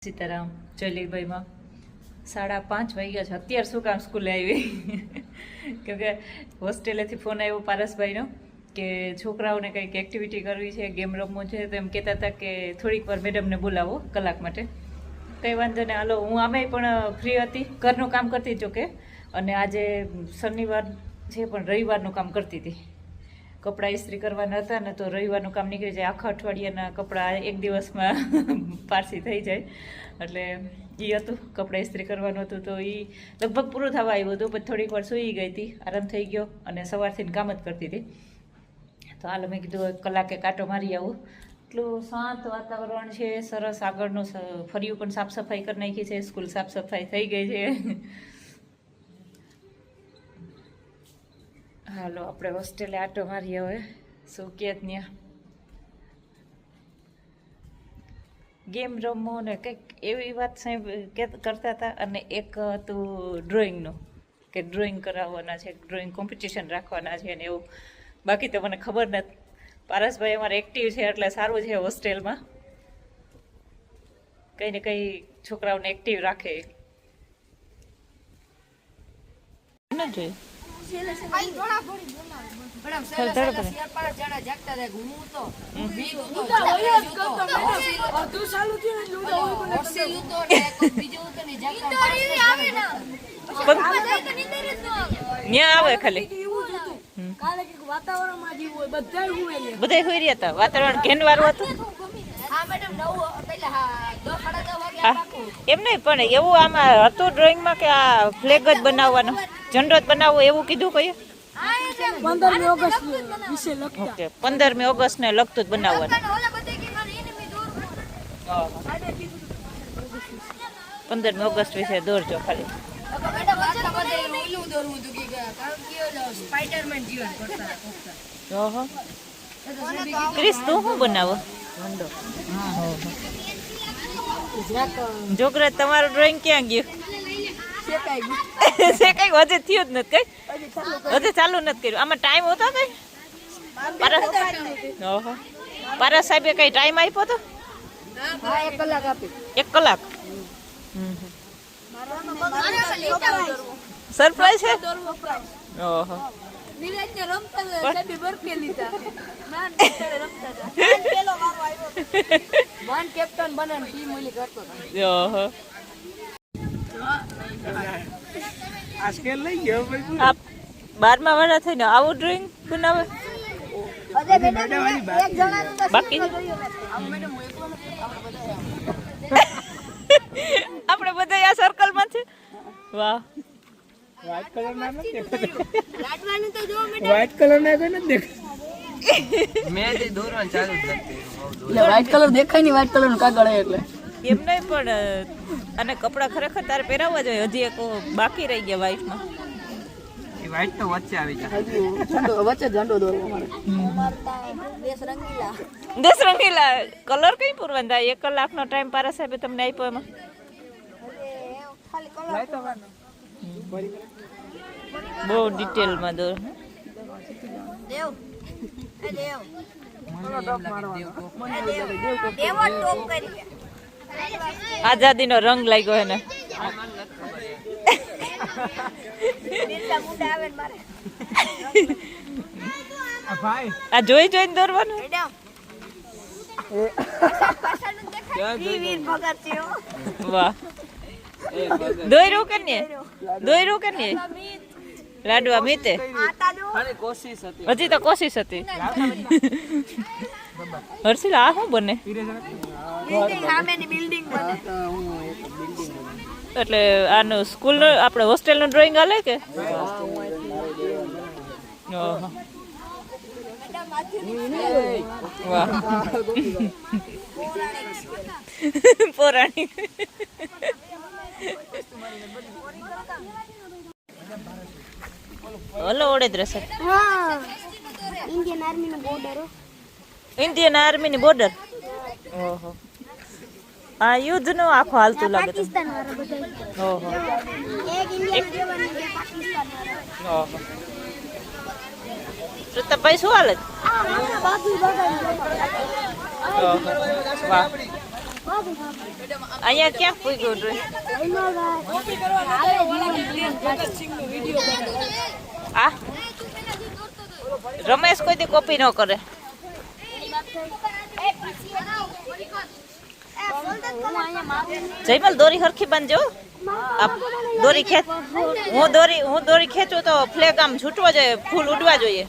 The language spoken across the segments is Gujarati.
સીતારામ જયલીભાઈમાં 5:30 વાગ્યા છે. અત્યારે શું કામ સ્કૂલે આવી? કેમકે હોસ્ટેલેથી ફોન આવ્યો પારસભાઈનો કે છોકરાઓને કંઈક એક્ટિવિટી કરવી છે, ગેમ રમવું છે. તો એમ કહેતા હતા કે થોડીક વાર મેડમને બોલાવો કલાક માટે. કંઈ વાંધો નહીં, હાલો. હું આમે પણ ફ્રી હતી, ઘરનું કામ કરતી જોકે. અને આજે શનિવાર છે પણ રવિવારનું કામ કરતી હતી. કપડાં ઇસ્ત્રી કરવાના હતા ને, તો રવિવારનું કામ નીકળી જાય. આખા અઠવાડિયાના કપડાં એક દિવસમાં પારસી થઈ જાય. એટલે એ હતું, કપડાં ઇસ્ત્રી કરવાનું હતું. તો એ લગભગ પૂરું થવા આવ્યું હતું. પછી થોડીક વાર સૂઈ ગઈ હતી, આરામ થઈ ગયો અને સવારથી કામ જ કરતી હતી. તો હાલ મેં કીધું કલાકે કાંટો મારી આવું. એટલું શાંત વાતાવરણ છે, સરસ. આગળનું ફર્યું પણ સાફ સફાઈ કરી નાખી છે, સ્કૂલ સાફ સફાઈ થઈ ગઈ છે. હાલો આપણે હોસ્ટેલે આટો મારીએ હવે. શું કે ત્યાં ગેમ રમવો ને કંઈક એવી વાત કરતા હતા. અને એક હતું ડ્રોઈંગનું, કે ડ્રોઈંગ કરાવવાના છે, ડ્રોઈંગ કોમ્પિટિશન રાખવાના છે ને એવું. બાકી તો મને ખબર નથી. પારસભાઈ અમારે એક્ટિવ છે એટલે સારું છે. હોસ્ટેલમાં કંઈ ને કંઈ છોકરાઓને એક્ટિવ રાખે. ન જોઈએ આવે ખાલી બધા હોઈ રહ્યા હતા. વાતાવરણ ઘેન વાળું હતું. એમ નહીં, પણ એવું આમાં હતું ડ્રોઈંગમાં કે આ ફ્લેગ જ બનાવવાનો, ઝંડો જ બનાવવો એવું કીધું કહીએ. 15મી ઓગસ્ટ ને લગતું જ બનાવવાનું. 15મી ઓગસ્ટ વિશે દોરજો ખાલી. ક્રિસ તું શું બનાવો? જોગરાજ તમારું ડ્રોઈંગ ક્યાં ગયું? શેકાઈ હજે થયું જ નથી. કઈ હજે ચાલુ નથી કર્યું. આમાં ટાઈમ હતો કઈ? પારસ સાહેબે કઈ ટાઈમ આપ્યો હતો? 1 કલાક આપી. 1 કલાક સરપ્રાઈઝ છે. ઓહો, કેપ્ટન બને ટીમ ઓલી કરતો. ઓહો, આજકાલ લઈ ગયો ભાઈ. આપ 12મા વાળા થઈને આવું ડ્રોઈંગ બનાવે. બાકી આપણે બધા આ સર્કલમાં છે. વાહ, વ્હાઈટ કલર ના નથી વ્હાઈટ કલર ના કોઈ નથી દેખ. મેં જે દોરવાનું ચાલુ જ નથી. એટલે વ્હાઈટ કલર દેખાય નહીં, વ્હાઈટ કલર નું કાગળ એટલે એમ નહીં, પણ અને કપડાં ખરેખર તારે પહેરાવવા જોઈએ. હજી એક બાકી રહી ગયા વ્હાઈટમાં. એ વ્હાઈટ તો વચ્ચે આવી જાય. વચ્ચે ઝંડો દોરવો અમારે. દેશ રંગીલા કલર કઈ પૂરવાનું થાય? 1 કલાકનો ટાઈમ પારા સાહેબે તમને આપ્યો એમાં. બહુ ડિટેલમાં દોર. આઝાદીનો રંગ લાગ્યો એને. આ જોઈ જોઈને દોરવાનું. વાહ, દોર્યું કે નહીં? દોર્યું કે નહીં? લાડવા મીતે હજી તો કોશિશ હતી. હર્ષિલ આ શું બને? એટલે આનું સ્કૂલનું આપણે હોસ્ટેલનું ડ્રોઈંગ હાલે કે? વાહ, પૌરાણિક. Hello Odedra sir. Indian army નું બોર્ડર. ઇન્ડિયન આર્મી ની બોર્ડર. ઓહો, આ યુદ્ધ નું આખો હાલતું લાગે. પાકિસ્તાન વાળા બધા. ઓહો, એક ઇન્ડિયન જવાન ને પાકિસ્તાન વાળા. ઓહો. પ્રતાપભાઈ શું હાલત? આ બાજુ બગાડી. વાહ, અહીંયા ક્યાં પૂગ્યો ડ્રોઈંગ? આ રમેશ કોઈ દી કોપી ન કરે. જયમલ દોરી હરખી બાંધજો. દોરી ખેંચ. હું દોરી ખેંચું તો ફ્લેગ આમ છૂટવો જોઈએ, ફૂલ ઉડવા જોઈએ.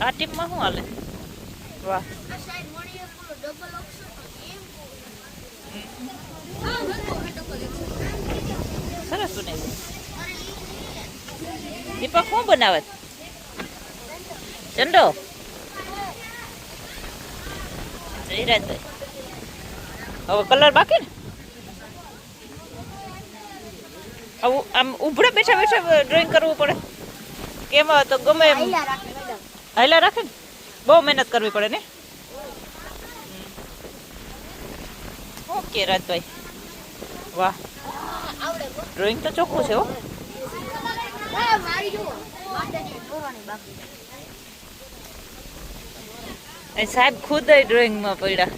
આ ટીમમાં શું હાલે? વાહ, સરસ બનાવ્યું. દીપક શું બનાવે? ચંડો. જયરાજભાઈ હવે કલર બાકી ને? આવું આમ ઉભરા બેઠા બેઠા ડ્રોઈંગ કરવું પડે કેમ? તો ગમે એમ હાઈલા રાખે ને, બહુ મહેનત કરવી પડે ને. ઓકે રાજભાઈ, વાહ, ડ્રોઈંગ તો ચોખ્ખું છે હો. સાહેબ ખુદ ડ્રોઈંગમાં પડ્યા.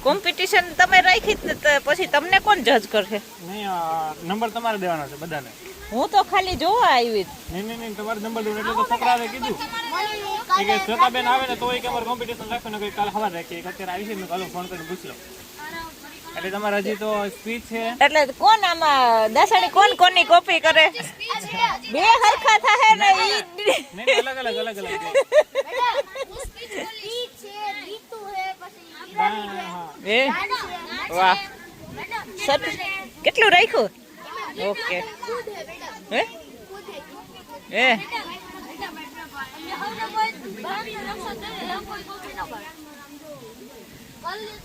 કોમ્પિટિશન તમે રાખી જ ને, પછી તમને કોણ જજ કરશે? નહીં, નંબર તમારે દેવાનો છે બધાને. હું તો ખાલી જોવા આવી. નહીં, તમારે નંબર દેવાનો એટલે તો છોકરાએ કીધું કે શ્વેતાબેન આવે ને તો એક અમારે કોમ્પિટિશન રાખવાનું, કે કાલ સવારે રાખીએ. અત્યારે આવી છે, મેં કાલે ફોન કરીને પૂછી લો. એટલે તમારે હજી તો સ્પીચ છે. એટલે કોણ આમાં દાસાણી કોની કોપી કરે? બે હરખા થાય ને ઈ. નહીં, અલગ એ વાહ, સર કેટલું રાખ્યું? ઓકે. હે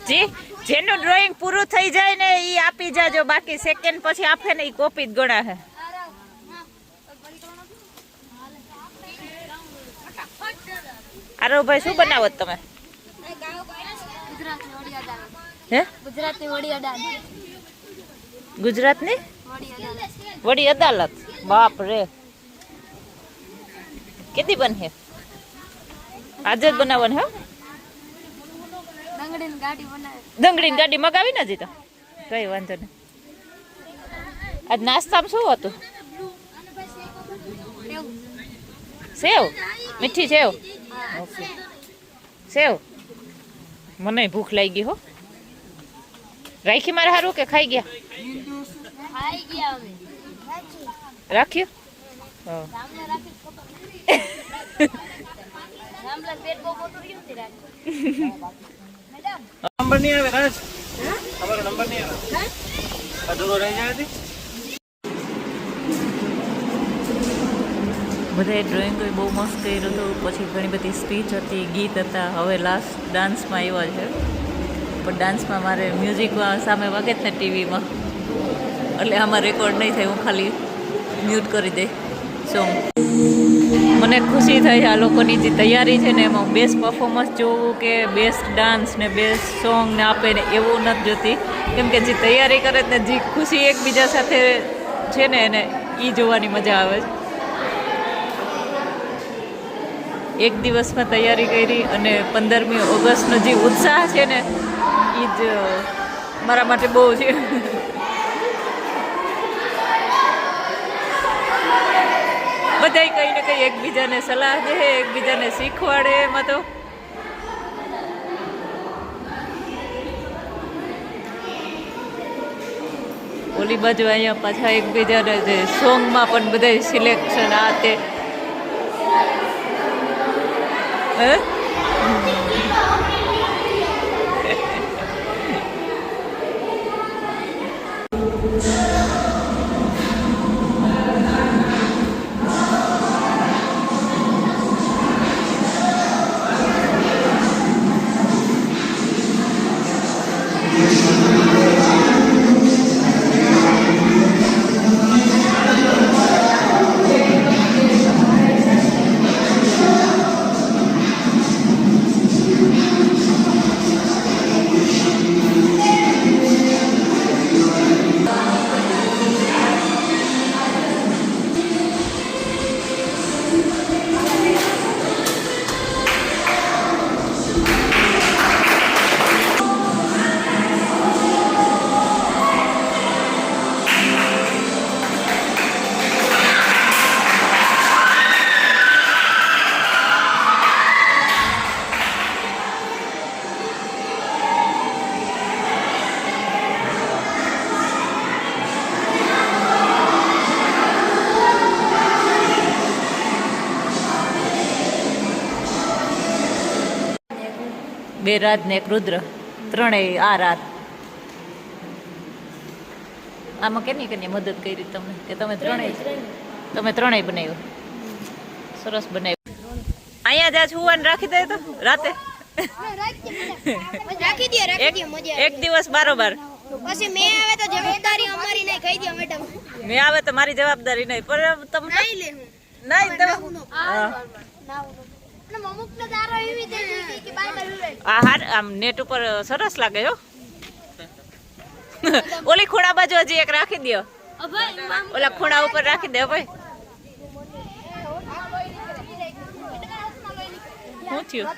જી, જેનું ડ્રોઈંગ પૂરું થઈ જાય ને ઈ આપી જાજો, બાકી સેકન્ડ પછી આપે ને ઈ કોપી જ ગણાશે. આરવભાઈ શું બનાવો તમે? હે ગુજરાતની વડી અદાલત? બાપ રે, કેટલી બનશે? આજે જ બનાવવાની હે? ડંગળીની ગાડી મગાવી ને જીતો કઈ વાંધો નહીં. આજ નાસ્તામાં શું હતું? સેવ, મીઠી સેવ. ઓકે, સેવ. મને ભૂખ લાગી હો. રાખી મારે સારું કે ખાઈ ગયા? રાખ્યું. નંબર નહીં આવે રાજ, તમારો નંબર નહીં આવે, અધૂરો રહી જાય છે. બધાએ ડ્રોઈંગ બહુ મસ્ત કર્યું હતું. પછી ઘણી બધી સ્પીચ હતી, ગીત હતા. હવે લાસ્ટ ડાન્સમાં આવ્યા છે, પણ ડાન્સમાં મારે મ્યુઝિક સામે વાગે જ ને ટીવીમાં, એટલે આમાં રેકોર્ડ નહીં થાય. હું ખાલી મ્યુટ કરી દઈ સોંગ. મને ખુશી થઈ આ લોકોની જે તૈયારી છે ને, એમાં બેસ્ટ પરફોર્મન્સ જોવું કે બેસ્ટ ડાન્સ ને બેસ્ટ સોંગ ને આપે ને એવું નથી જોતી. કેમ કે જે તૈયારી કરે ને, જે ખુશી એકબીજા સાથે છે ને, એને એ જોવાની મજા આવે છે. એક દિવસમાં તૈયારી કરી અને 15મી ઓગસ્ટનો જે ઉત્સાહ છે ને, એ જ મારા માટે બહુ છે. બધાય કંઈ ને કંઈ એકબીજાને સલાહ દે, એકબીજાને શીખવાડે. એમાં તો ઓલી બાજુ અહીંયા પાછા એકબીજાને જે સોંગમાં પણ બધા સિલેક્શન આ તે. હે 2 રાત ને 1 રુદ્ર, ત્રણેય આ રાત. આમાં કેની મદદ કરી તમને કે તમે ત્રણેય બનાવ્યો? સરસ બનાવ્યું. અહીંયા જા છુવાન રાખી દે તો રાતે રાખી દે મજા. એક દિવસ બારોબાર. પછી મેં આવે તો જવાબદારી અમારી નહીં, કહી દે મેડમ. મેં આવે તો મારી જવાબદારી નહીં, પણ તમને નહીં લે હું. નહીં તમે અને અમુક ને તારો એવી દે કે બાય બાય. આ હાર આમ નેટ ઉપર સરસ લાગે હો. ઓલી ખૂણા બાજુ હજી એક રાખી દો, ઓલા ખૂણા ઉપર રાખી દે ભાઈ. શું થયું?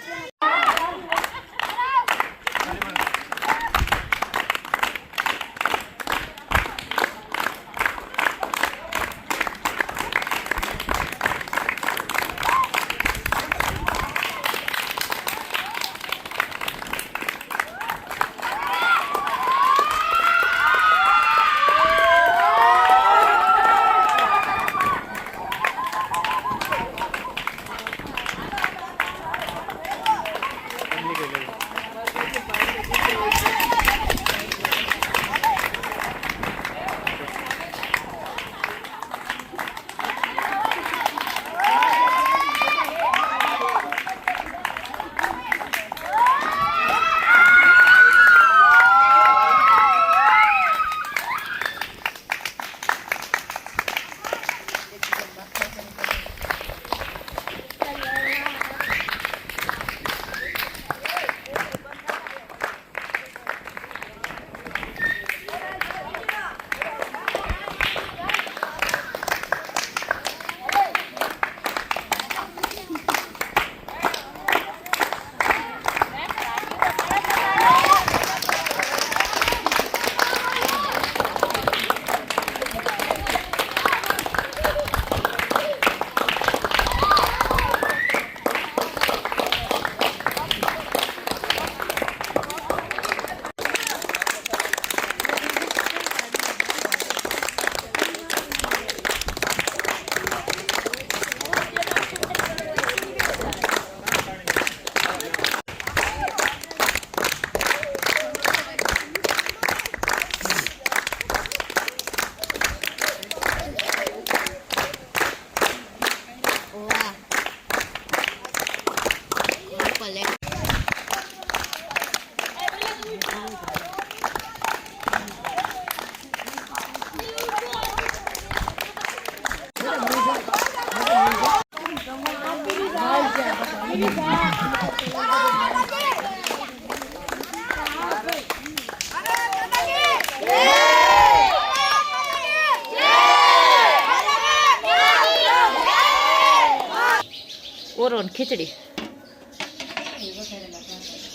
ઓરો ને ખીચડી,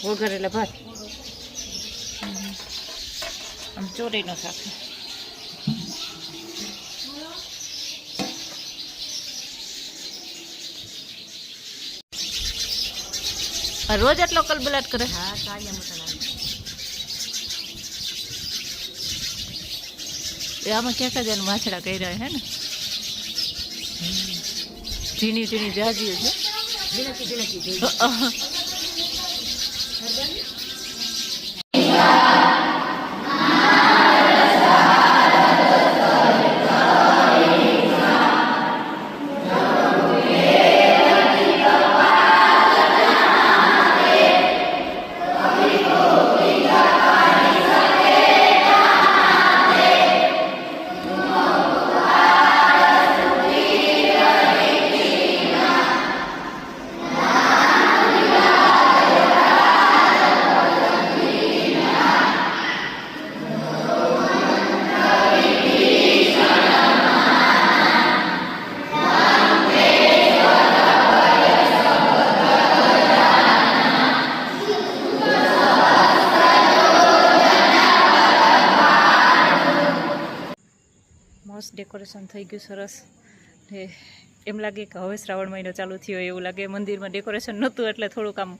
વઘારેલા ભાત, આમ ચોરીનો શાક. રોજ આટલો કલબલાટ કરે? આમાં ક્યાંક જ માછડા કર્યા હે ને, ઝીણી ઝીણી જાજીઓ છે. મસ્ત ડેકોરેશન થઈ ગયું સરસ. ને એમ લાગે કે હવે શ્રાવણ મહિનો ચાલુ થયો એવું લાગે. મંદિરમાં ડેકોરેશન નહોતું એટલે થોડુંક આમ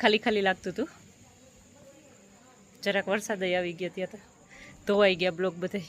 ખાલી ખાલી લાગતું હતું. જરાક વરસાદ આવી ગયો ત્યાં તો ધોવાઈ ગયા બ્લોક બધે.